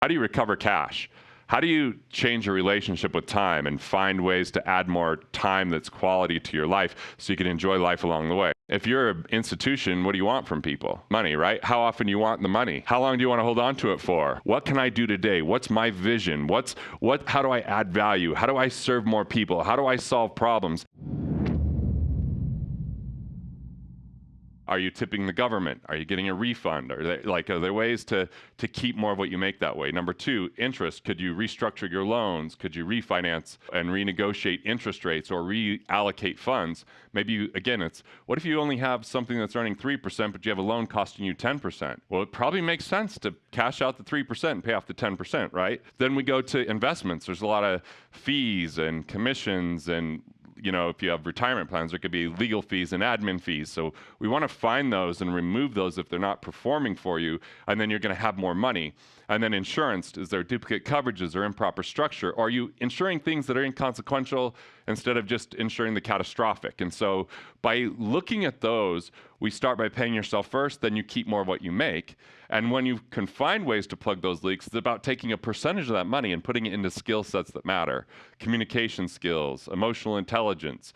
How do you recover cash? How do you change your relationship with time and find ways to add more time that's quality to your life so you can enjoy life along the way? If you're an institution, what do you want from people? Money, right? How often do you want the money? How long do you want to hold on to it for? What can I do today? What's my vision? How do I add value? How do I serve more people? How do I solve problems? Are you tipping the government? Are you getting a refund? Are there ways to keep more of what you make that way? Number two, interest. Could you restructure your loans? Could you refinance and renegotiate interest rates or reallocate funds? Maybe it's what if you only have something that's earning 3%, but you have a loan costing you 10%? Well, it probably makes sense to cash out the 3% and pay off the 10%, right? Then we go to investments. There's a lot of fees and commissions and if you have retirement plans, there could be legal fees and admin fees. So we want to find those and remove those if they're not performing for you, and then you're going to have more money. And then insurance, is there duplicate coverages or improper structure? Or are you insuring things that are inconsequential instead of just insuring the catastrophic? And so by looking at those, we start by paying yourself first, then you keep more of what you make. And when you can find ways to plug those leaks, it's about taking a percentage of that money and putting it into skill sets that matter. Communication skills, emotional intelligence,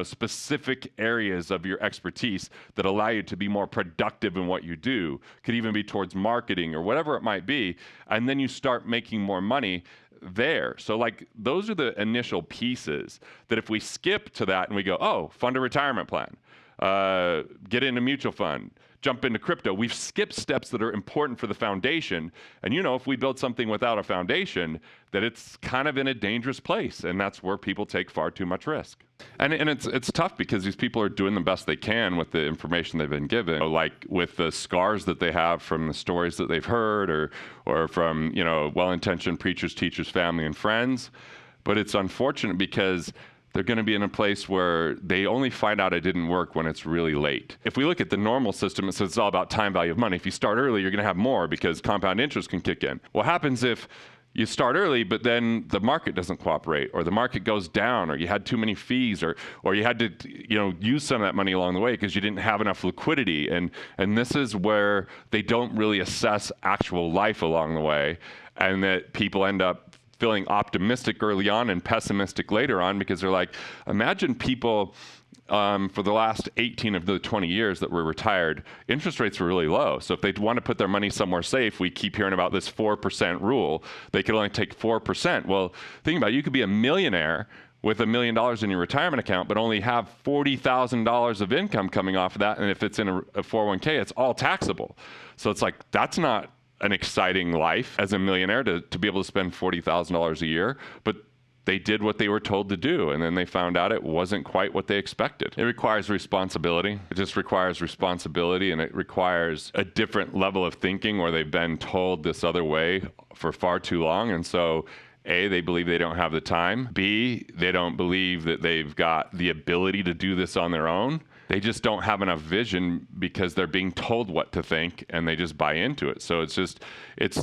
specific areas of your expertise that allow you to be more productive in what you do. Could even be towards marketing or whatever it might be. And then you start making more money there. So those are the initial pieces that if we skip to that and we go, oh, fund a retirement plan, get in a mutual fund, jump into crypto. We've skipped steps that are important for the foundation. And if we build something without a foundation, that it's kind of in a dangerous place. And that's where people take far too much risk. And it's tough because these people are doing the best they can with the information they've been given, like with the scars that they have from the stories that they've heard or from, well-intentioned preachers, teachers, family, and friends. But it's unfortunate because they're going to be in a place where they only find out it didn't work when it's really late. If we look at the normal system, it says it's all about time value of money. If you start early, you're going to have more because compound interest can kick in. What happens if you start early, but then the market doesn't cooperate, or the market goes down, or you had too many fees, or you had to use some of that money along the way because you didn't have enough liquidity. And this is where they don't really assess actual life along the way, and that people end up feeling optimistic early on and pessimistic later on because they're like, imagine people for the last 18 of the 20 years that were retired, interest rates were really low. So if they want to put their money somewhere safe, we keep hearing about this 4% rule. They could only take 4%. Well, think about it. You could be a millionaire with $1 million in your retirement account, but only have $40,000 of income coming off of that. And if it's in a 401k, it's all taxable. So it's like, that's not an exciting life as a millionaire to be able to spend $40,000 a year, but they did what they were told to do, and then they found out it wasn't quite what they expected. It requires responsibility. It just requires responsibility, and it requires a different level of thinking where they've been told this other way for far too long. And so A, they believe they don't have the time. B, they don't believe that they've got the ability to do this on their own. They just don't have enough vision because they're being told what to think and they just buy into it. So it's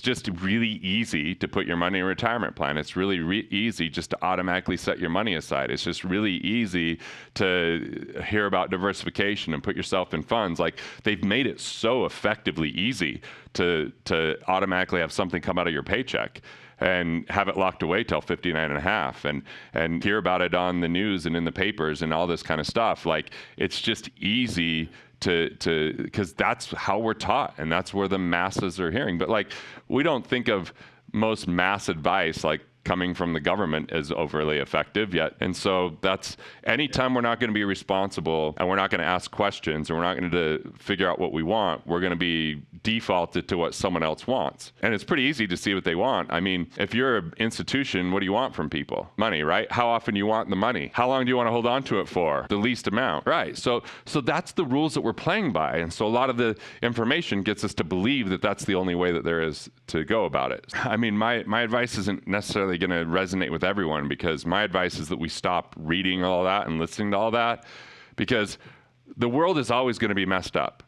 just really easy to put your money in a retirement plan. It's really easy just to automatically set your money aside. It's just really easy to hear about diversification and put yourself in funds. Like, they've made it so effectively easy to automatically have something come out of your paycheck and have it locked away till 59 and a half and hear about it on the news and in the papers and all this kind of stuff. Like, it's just easy because that's how we're taught and that's where the masses are hearing. But we don't think of most mass advice coming from the government as overly effective yet. And so that's anytime we're not going to be responsible and we're not going to ask questions and we're not going to figure out what we want, we're going to be defaulted to what someone else wants. And it's pretty easy to see what they want. I mean, if you're an institution, what do you want from people? Money, right? How often do you want the money? How long do you want to hold on to it for? The least amount, right? So that's the rules that we're playing by. And so a lot of the information gets us to believe that that's the only way that there is to go about it. I mean, my advice isn't necessarily going to resonate with everyone, because my advice is that we stop reading all that and listening to all that, because the world is always going to be messed up.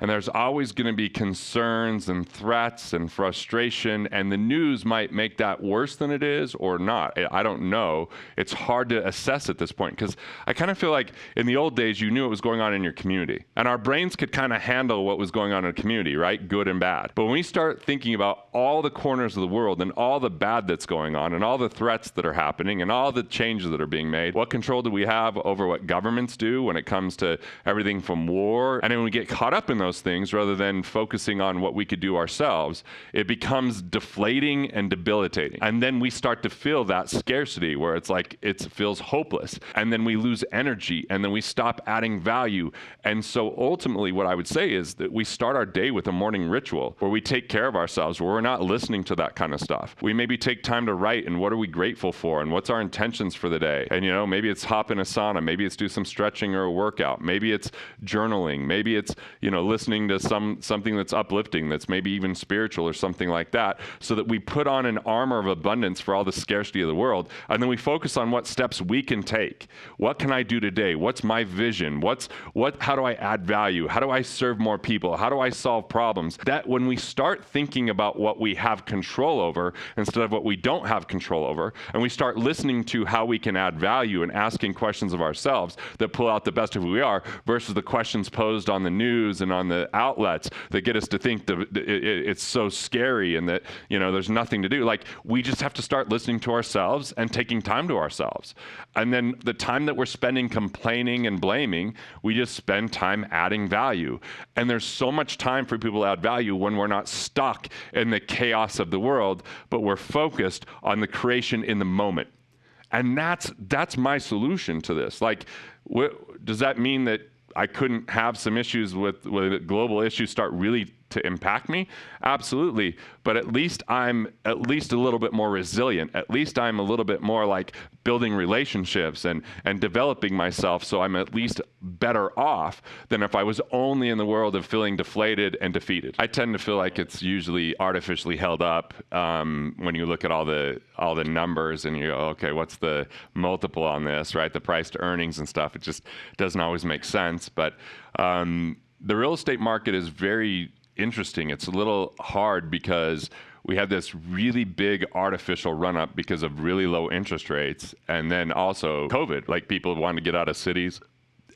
And there's always going to be concerns and threats and frustration, and the news might make that worse than it is or not. I don't know. It's hard to assess at this point, because I kind of feel like in the old days, you knew what was going on in your community, and our brains could kind of handle what was going on in a community, right? Good and bad. But when we start thinking about all the corners of the world and all the bad that's going on and all the threats that are happening and all the changes that are being made, what control do we have over what governments do when it comes to everything from war? And then we get caught up in those things rather than focusing on what we could do ourselves. It becomes deflating and debilitating. And then we start to feel that scarcity where it's like it feels hopeless. And then we lose energy, and then we stop adding value. And so ultimately what I would say is that we start our day with a morning ritual where we take care of ourselves, where we're not listening to that kind of stuff. We maybe take time to write, and what are we grateful for, and what's our intentions for the day. And maybe it's hop in a sauna, maybe it's do some stretching or a workout, maybe it's journaling, maybe it's listening to something that's uplifting, that's maybe even spiritual or something like that, so that we put on an armor of abundance for all the scarcity of the world, and then we focus on what steps we can take. What can I do today? What's my vision? How do I add value? How do I serve more people? How do I solve problems? That when we start thinking about what we have control over instead of what we don't have control over, and we start listening to how we can add value and asking questions of ourselves that pull out the best of who we are versus the questions posed on the news and on the outlets that get us to think that it's so scary and that there's nothing to do. Like, we just have to start listening to ourselves and taking time to ourselves. And then the time that we're spending complaining and blaming, we just spend time adding value. And there's so much time for people to add value when we're not stuck in the chaos of the world, but we're focused on the creation in the moment. And that's my solution to this. Like, does that mean that I couldn't have some issues with global issues start really to impact me? Absolutely. But at least I'm a little bit more resilient. At least I'm a little bit more like building relationships and developing myself, so I'm at least better off than if I was only in the world of feeling deflated and defeated. I tend to feel like it's usually artificially held up when you look at all the numbers and you go, okay, what's the multiple on this, right? The price to earnings and stuff. It just doesn't always make sense. But the real estate market is very interesting. It's a little hard because we had this really big artificial run up because of really low interest rates, and then also COVID. Like, people wanted to get out of cities.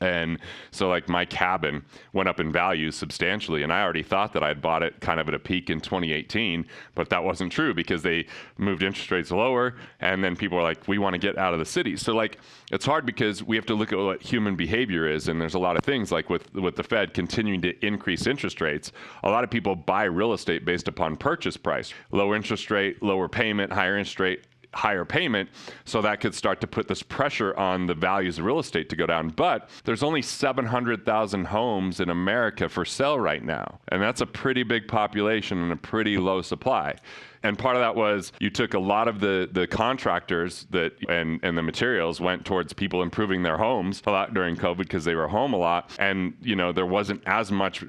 And so like my cabin went up in value substantially, and I already thought that I'd bought it kind of at a peak in 2018, but that wasn't true because they moved interest rates lower, and then people were like, we want to get out of the city. So like, it's hard because we have to look at what human behavior is, and there's a lot of things like with the Fed continuing to increase interest rates, a lot of people buy real estate based upon purchase price. Low interest rate, lower payment, higher interest rate, higher payment, so that could start to put this pressure on the values of real estate to go down. But there's only 700,000 homes in America for sale right now, and that's a pretty big population and a pretty low supply. And part of that was you took a lot of the contractors and the materials went towards people improving their homes a lot during COVID because they were home a lot, and there wasn't as much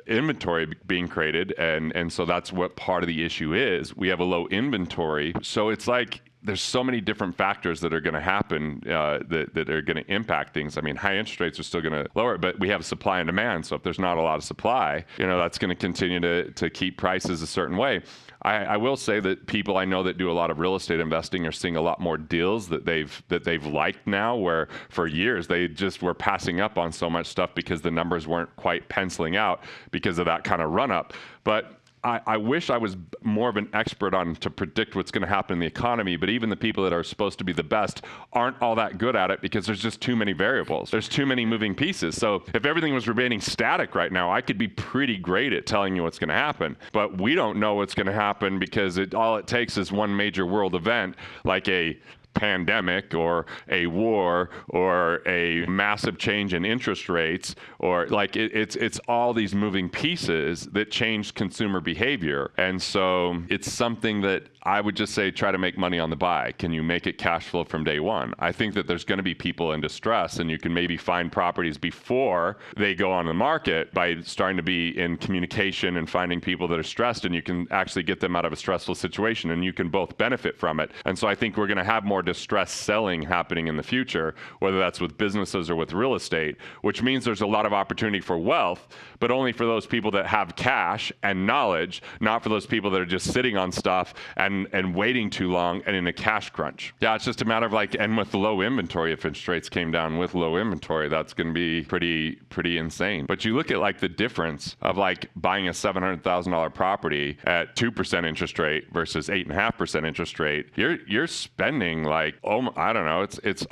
inventory being created, and so that's what part of the issue is. We have a low inventory, so it's like there's so many different factors that are going to happen that are going to impact things. I mean, high interest rates are still going to lower it, but we have supply and demand. So if there's not a lot of supply, that's going to continue to keep prices a certain way. I will say that people I know that do a lot of real estate investing are seeing a lot more deals that they've liked now, where for years they just were passing up on so much stuff because the numbers weren't quite penciling out because of that kind of run up. But I wish I was more of an expert on to predict what's going to happen in the economy, but even the people that are supposed to be the best aren't all that good at it because there's just too many variables. There's too many moving pieces. So if everything was remaining static right now, I could be pretty great at telling you what's going to happen. But we don't know what's going to happen because all it takes is one major world event, like a pandemic or a war or a massive change in interest rates, or like it's all these moving pieces that change consumer behavior. And so it's something that I would just say, try to make money on the buy. Can you make it cash flow from day one? I think that there's going to be people in distress, and you can maybe find properties before they go on the market by starting to be in communication and finding people that are stressed, and you can actually get them out of a stressful situation, and you can both benefit from it. And so I think we're going to have more more distressed selling happening in the future, whether that's with businesses or with real estate, which means there's a lot of opportunity for wealth, but only for those people that have cash and knowledge, not for those people that are just sitting on stuff and waiting too long and in a cash crunch. Yeah, it's just a matter of like, and with low inventory, if interest rates came down with low inventory, that's going to be pretty insane. But you look at like the difference of like buying a $700,000 property at 2% interest rate versus 8.5% interest rate. You're spending like, oh, I don't know, it's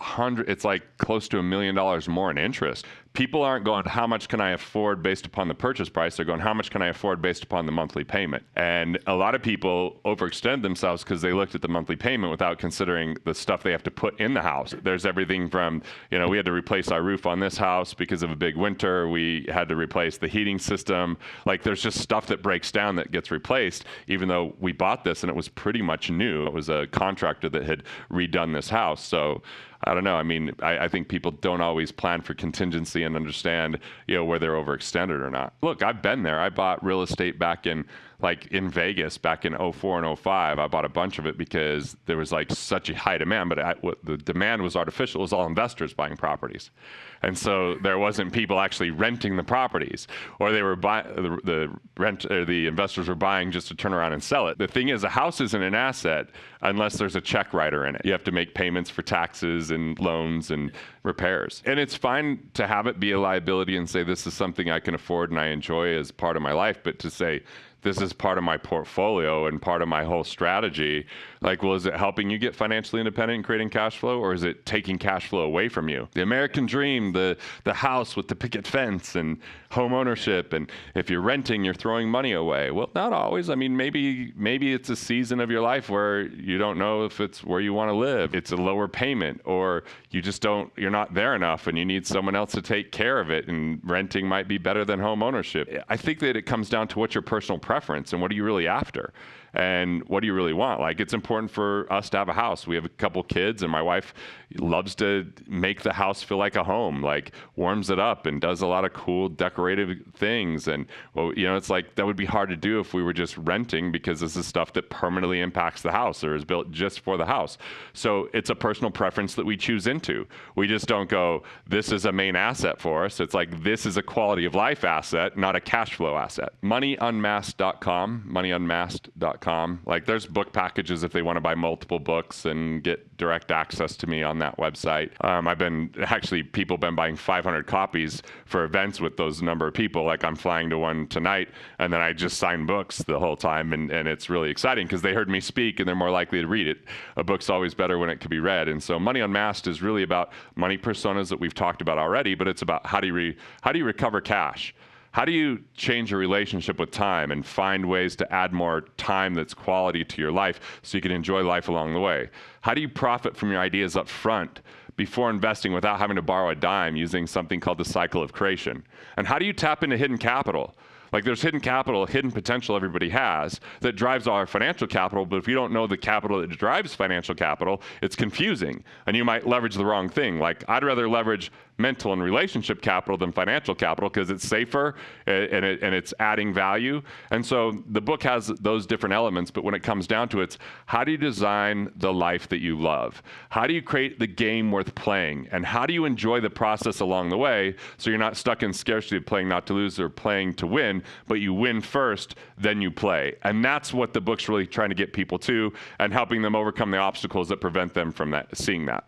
like close to $1 million more in interest. People aren't going, how much can I afford based upon the purchase price? They're going, how much can I afford based upon the monthly payment? And a lot of people overextend themselves because they looked at the monthly payment without considering the stuff they have to put in the house. There's everything from, we had to replace our roof on this house because of a big winter. We had to replace the heating system. Like there's just stuff that breaks down that gets replaced, even though we bought this and it was pretty much new. It was a contractor that had redone this house. So I don't know. I mean, I think people don't always plan for contingency and understand, where they're overextended or not. Look, I've been there. I bought real estate back in Vegas back in 04 and 05. I bought a bunch of it because there was like such a high demand, but the demand was artificial. It was all investors buying properties. And so there wasn't people actually renting the properties, or they were the investors were buying just to turn around and sell it. The thing is, a house isn't an asset unless there's a check writer in it. You have to make payments for taxes and loans and repairs. And it's fine to have it be a liability and say, this is something I can afford and I enjoy as part of my life, but to say, this is part of my portfolio and part of my whole strategy. Like, well, is it helping you get financially independent and creating cash flow, or is it taking cash flow away from you? The American dream, the house with the picket fence and home ownership, and if you're renting, you're throwing money away. Well, not always. I mean, maybe it's a season of your life where you don't know if it's where you want to live. It's a lower payment, or you're not there enough and you need someone else to take care of it, and renting might be better than home ownership. I think that it comes down to what's your personal preference and what are you really after and what do you really want. Like, it's important for us to have a house. We have a couple kids and my wife loves to make the house feel like a home, like warms it up and does a lot of cool decorative things. And well, it's like that would be hard to do if we were just renting, because this is stuff that permanently impacts the house or is built just for the house. So it's a personal preference that we choose into. We just don't go, this is a main asset for us. It's like, this is a quality of life asset, not a cash flow asset. moneyunmasked.com. Like, there's book packages if they want to buy multiple books and get direct access to me on that website. People have been buying 500 copies for events with those number of people. Like, I'm flying to one tonight, and then I just sign books the whole time, and it's really exciting because they heard me speak and they're more likely to read it. A book's always better when it can be read. And so Money Unmasked is really about money personas that we've talked about already, but it's about how do you recover cash? How do you change your relationship with time and find ways to add more time that's quality to your life so you can enjoy life along the way? How do you profit from your ideas up front before investing without having to borrow a dime, using something called the cycle of creation? And how do you tap into hidden capital? Like, there's hidden capital, hidden potential everybody has that drives all our financial capital, but if you don't know the capital that drives financial capital, it's confusing, and you might leverage the wrong thing. Like, I'd rather leverage mental and relationship capital than financial capital because it's safer and it's adding value. And so the book has those different elements, but when it comes down to it, it's how do you design the life that you love? How do you create the game worth playing? And how do you enjoy the process along the way so you're not stuck in scarcity of playing not to lose or playing to win, but you win first, then you play. And that's what the book's really trying to get people to, and helping them overcome the obstacles that prevent them from seeing that.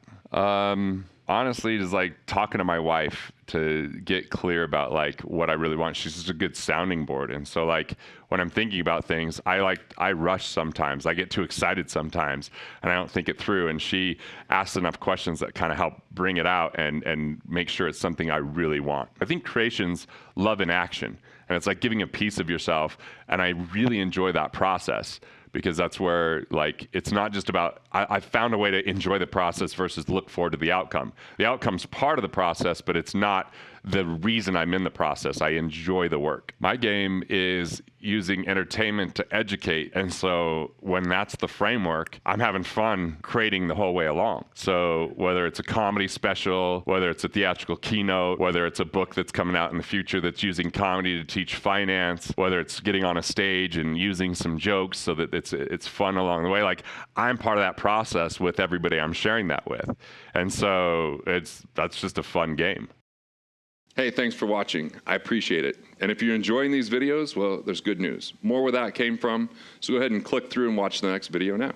Honestly, just like talking to my wife to get clear about like what I really want. She's just a good sounding board. And so like when I'm thinking about things, I rush sometimes. I get too excited sometimes and I don't think it through. And she asks enough questions that kind of help bring it out and make sure it's something I really want. I think creation's love in action. And it's like giving a piece of yourself. And I really enjoy that process, because that's where, like, it's not just about, I found a way to enjoy the process versus look forward to the outcome. The outcome's part of the process, but it's not the reason I'm in the process. I enjoy the work. My game is using entertainment to educate. And so when that's the framework, I'm having fun creating the whole way along. So whether it's a comedy special, whether it's a theatrical keynote, whether it's a book that's coming out in the future that's using comedy to teach finance, whether it's getting on a stage and using some jokes so that it's fun along the way, like I'm part of that process with everybody I'm sharing that with. And so that's just a fun game. Hey, thanks for watching. I appreciate it. And if you're enjoying these videos, well, there's good news. More where that came from, so go ahead and click through and watch the next video now.